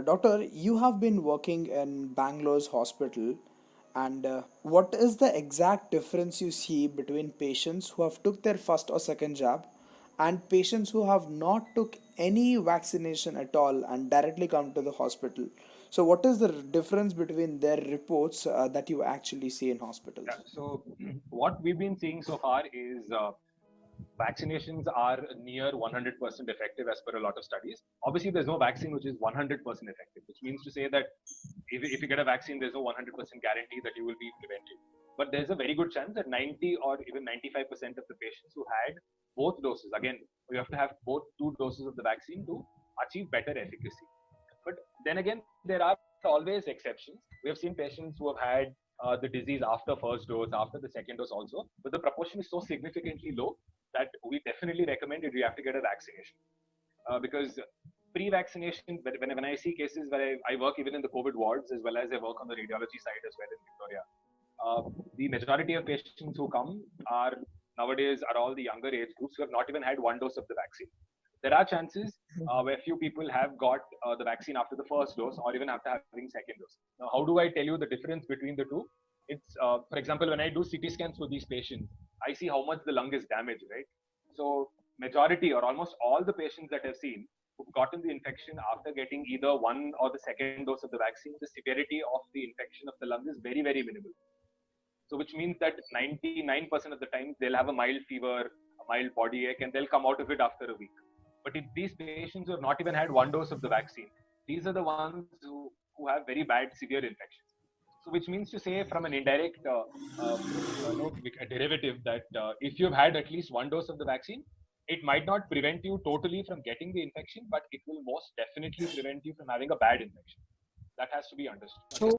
Doctor, you have been working in Bangalore's hospital, and what is the exact difference you see between patients who have took their first or second jab and patients who have not took any vaccination at all and directly come to the hospital? So, what is the difference between their reports that you actually see in hospitals? Yeah. So what we've been seeing so far is vaccinations are near 100% effective as per a lot of studies. Obviously, there's no vaccine which is 100% effective, which means to say that if you get a vaccine, there's no 100% guarantee that you will be prevented. But there's a very good chance that 90 or even 95% of the patients who had both doses, again, you have to have both two doses of the vaccine to achieve better efficacy. But then again, there are always exceptions. We have seen patients who have had the disease after first dose, after the second dose also, but the proportion is so significantly low that we definitely recommend that you have to get a vaccination. Because pre-vaccination, when I see cases where I work even in the COVID wards as well as I work on the radiology side as well in Victoria, the majority of patients who come are nowadays are all the younger age groups who have not even had one dose of the vaccine. There are chances where few people have got the vaccine after the first dose or even after having second dose. Now, how do I tell you the difference between the two? It's, for example, when I do CT scans for these patients, I see how much the lung is damaged, right? So majority or almost all the patients that I've seen who've gotten the infection after getting either one or the second dose of the vaccine, the severity of the infection of the lung is very, very minimal. So which means that 99% of the time they'll have a mild fever, a mild body ache, and they'll come out of it after a week. But if these patients who have not even had one dose of the vaccine, these are the ones who have very bad severe infections. So which means to say from an indirect no, a derivative that if you've had at least one dose of the vaccine, it might not prevent you totally from getting the infection, but it will most definitely prevent you from having a bad infection. That has to be understood. So,